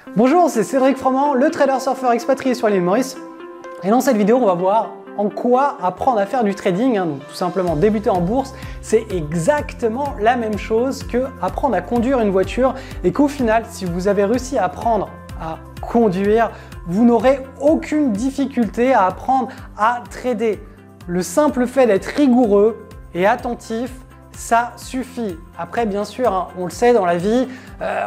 Bonjour, c'est Cédric Froment, le trader surfeur expatrié sur l'île Maurice. Et dans cette vidéo, on va voir en quoi apprendre à faire du trading, donc tout simplement débuter en bourse, c'est exactement la même chose que apprendre à conduire une voiture et qu'au final, si vous avez réussi à apprendre à conduire, vous n'aurez aucune difficulté à apprendre à trader. Le simple fait d'être rigoureux et attentif, ça suffit. Après, bien sûr, on le sait dans la vie,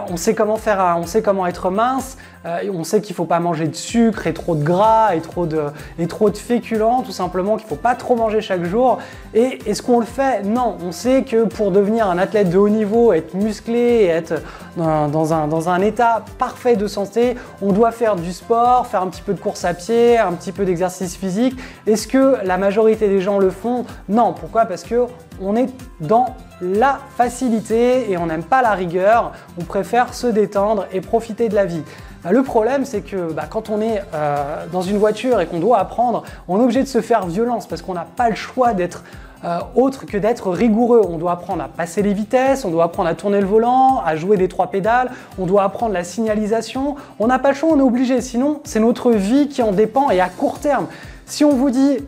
on sait comment faire, on sait comment être mince, on sait qu'il ne faut pas manger de sucre et trop de gras et trop de féculents, tout simplement qu'il ne faut pas trop manger chaque jour. Et est-ce qu'on le fait? Non. On sait que pour devenir un athlète de haut niveau, être musclé et être dans un état parfait de santé, on doit faire du sport, faire un petit peu de course à pied, un petit peu d'exercice physique. Est-ce que la majorité des gens le font? Non. Pourquoi? Parce que on est dans la facilité et on n'aime pas la rigueur, on préfère se détendre et profiter de la vie. Le problème, c'est que quand on est dans une voiture et qu'on doit apprendre, on est obligé de se faire violence parce qu'on n'a pas le choix d'être autre que d'être rigoureux. On doit apprendre à passer les vitesses, on doit apprendre à tourner le volant, à jouer des 3 pédales, on doit apprendre la signalisation. On n'a pas le choix, on est obligé, sinon c'est notre vie qui en dépend et à court terme. Si on vous dit,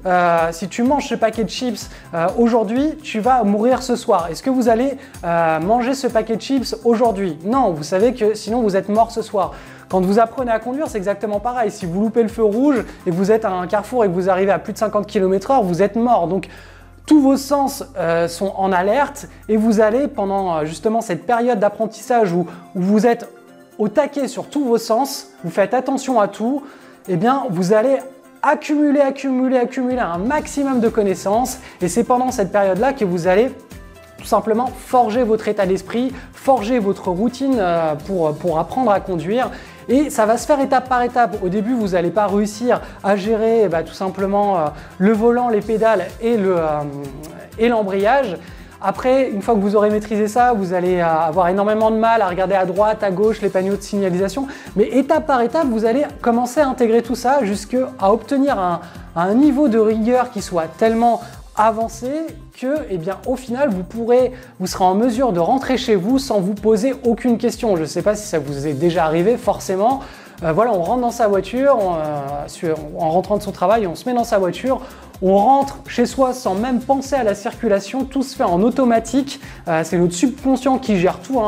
si tu manges ce paquet de chips aujourd'hui, tu vas mourir ce soir. Est-ce que vous allez manger ce paquet de chips aujourd'hui? Non, vous savez que sinon vous êtes mort ce soir. Quand vous apprenez à conduire, c'est exactement pareil. Si vous loupez le feu rouge et que vous êtes à un carrefour et que vous arrivez à plus de 50 km/h, vous êtes mort. Donc, tous vos sens sont en alerte et vous allez, pendant justement cette période d'apprentissage où vous êtes au taquet sur tous vos sens, vous faites attention à tout, eh bien, vous allez accumuler un maximum de connaissances et c'est pendant cette période-là que vous allez tout simplement forger votre état d'esprit, forger votre routine pour apprendre à conduire. Et ça va se faire étape par étape. Au début, vous n'allez pas réussir à gérer tout simplement le volant, les pédales et l'embrayage. Après, une fois que vous aurez maîtrisé ça, vous allez avoir énormément de mal à regarder à droite, à gauche, les panneaux de signalisation. Mais étape par étape, vous allez commencer à intégrer tout ça jusqu'à obtenir un niveau de rigueur qui soit tellement avancé que, au final, vous serez en mesure de rentrer chez vous sans vous poser aucune question. Je ne sais pas si ça vous est déjà arrivé, forcément. Voilà, on rentre dans sa voiture, en rentrant de son travail, on se met dans sa voiture, on rentre chez soi sans même penser à la circulation, tout se fait en automatique, c'est notre subconscient qui gère tout,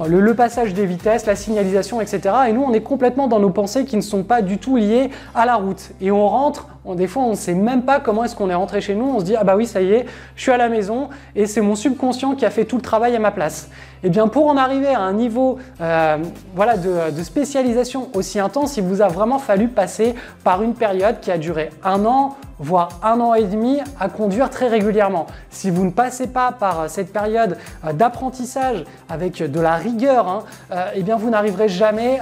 le passage des vitesses, la signalisation, etc. Et nous, on est complètement dans nos pensées qui ne sont pas du tout liées à la route. Et on rentre, des fois, on ne sait même pas comment est-ce qu'on est rentré chez nous, on se dit « Ah bah oui, ça y est, je suis à la maison et c'est mon subconscient qui a fait tout le travail à ma place ». Et bien, pour en arriver à un niveau de spécialisation aussi intense, il vous a vraiment fallu passer par une période qui a duré 1 an, voire 1 an et demi à conduire très régulièrement. Si vous ne passez pas par cette période d'apprentissage avec de la rigueur, vous n'arriverez jamais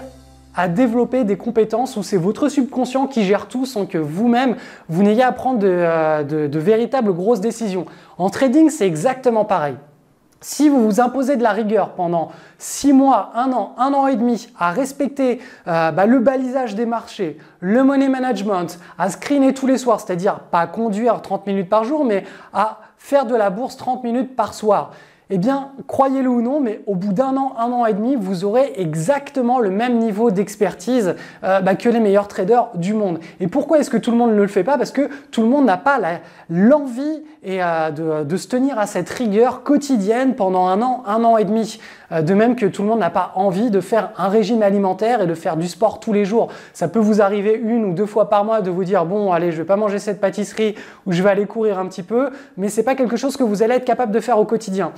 à développer des compétences où c'est votre subconscient qui gère tout sans que vous-même, vous n'ayez à prendre de véritables grosses décisions. En trading, c'est exactement pareil. Si vous vous imposez de la rigueur pendant 6 mois, 1 an et demi à respecter le balisage des marchés, le money management, à screener tous les soirs, c'est-à-dire pas à conduire 30 minutes par jour, mais à faire de la bourse 30 minutes par soir, croyez-le ou non, mais au bout d'1 an et demi, vous aurez exactement le même niveau d'expertise que les meilleurs traders du monde. Et pourquoi est-ce que tout le monde ne le fait pas? Parce que tout le monde n'a pas l'envie de se tenir à cette rigueur quotidienne pendant 1 an et demi. De même que tout le monde n'a pas envie de faire un régime alimentaire et de faire du sport tous les jours. Ça peut vous arriver 1 ou 2 fois par mois de vous dire « Bon, allez, je vais pas manger cette pâtisserie ou je vais aller courir un petit peu », mais c'est pas quelque chose que vous allez être capable de faire au quotidien.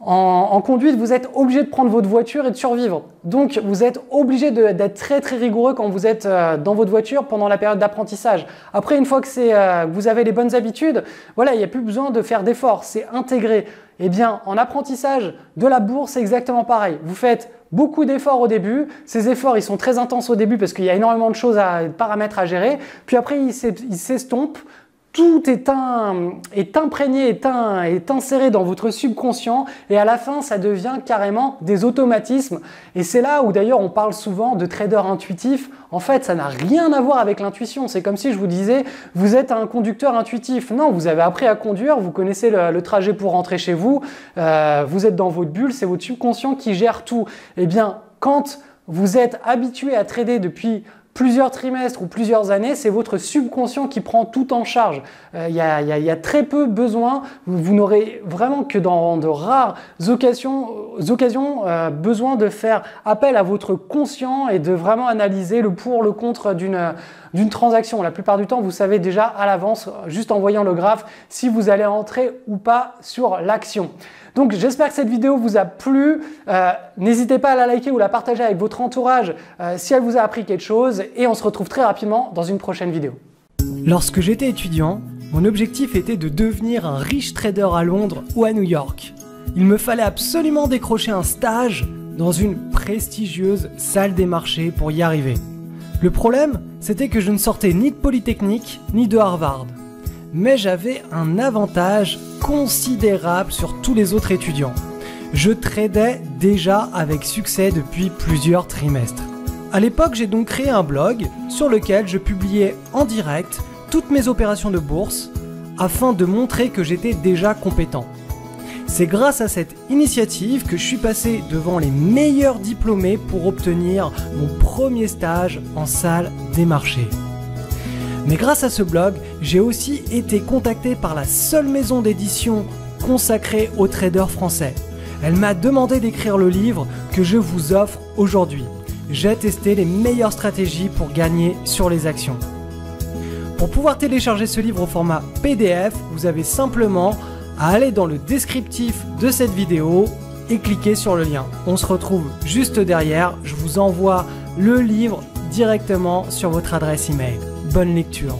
En conduite, vous êtes obligé de prendre votre voiture et de survivre. Donc, vous êtes obligé d'être très très rigoureux quand vous êtes dans votre voiture pendant la période d'apprentissage. Après, une fois que vous avez les bonnes habitudes, voilà, il n'y a plus besoin de faire d'efforts, c'est intégré. En apprentissage de la bourse, c'est exactement pareil. Vous faites beaucoup d'efforts au début. Ces efforts, ils sont très intenses au début parce qu'il y a énormément de paramètres à gérer. Puis après, ils s'estompent. Tout est imprégné, est inséré dans votre subconscient et à la fin, ça devient carrément des automatismes. Et c'est là où d'ailleurs on parle souvent de trader intuitif. En fait, ça n'a rien à voir avec l'intuition. C'est comme si je vous disais, vous êtes un conducteur intuitif. Non, vous avez appris à conduire, vous connaissez le trajet pour rentrer chez vous, vous êtes dans votre bulle, c'est votre subconscient qui gère tout. Quand vous êtes habitué à trader depuis plusieurs trimestres ou plusieurs années, c'est votre subconscient qui prend tout en charge. Il y a très peu besoin, vous n'aurez vraiment que dans de rares occasions besoin de faire appel à votre conscient et de vraiment analyser le pour, le contre d'une transaction. La plupart du temps, vous savez déjà à l'avance, juste en voyant le graphe, si vous allez entrer ou pas sur l'action. Donc j'espère que cette vidéo vous a plu. N'hésitez pas à la liker ou la partager avec votre entourage si elle vous a appris quelque chose et on se retrouve très rapidement dans une prochaine vidéo. Lorsque j'étais étudiant, mon objectif était de devenir un riche trader à Londres ou à New York. Il me fallait absolument décrocher un stage dans une prestigieuse salle des marchés pour y arriver. Le problème, c'était que je ne sortais ni de Polytechnique ni de Harvard. Mais j'avais un avantage considérable sur tous les autres étudiants. Je tradais déjà avec succès depuis plusieurs trimestres. À l'époque, j'ai donc créé un blog sur lequel je publiais en direct toutes mes opérations de bourse afin de montrer que j'étais déjà compétent. C'est grâce à cette initiative que je suis passé devant les meilleurs diplômés pour obtenir mon premier stage en salle des marchés. Mais grâce à ce blog, j'ai aussi été contacté par la seule maison d'édition consacrée aux traders français. Elle m'a demandé d'écrire le livre que je vous offre aujourd'hui. J'ai testé les meilleures stratégies pour gagner sur les actions. Pour pouvoir télécharger ce livre au format PDF, vous avez simplement à aller dans le descriptif de cette vidéo et cliquer sur le lien. On se retrouve juste derrière, je vous envoie le livre directement sur votre adresse email. Bonne lecture.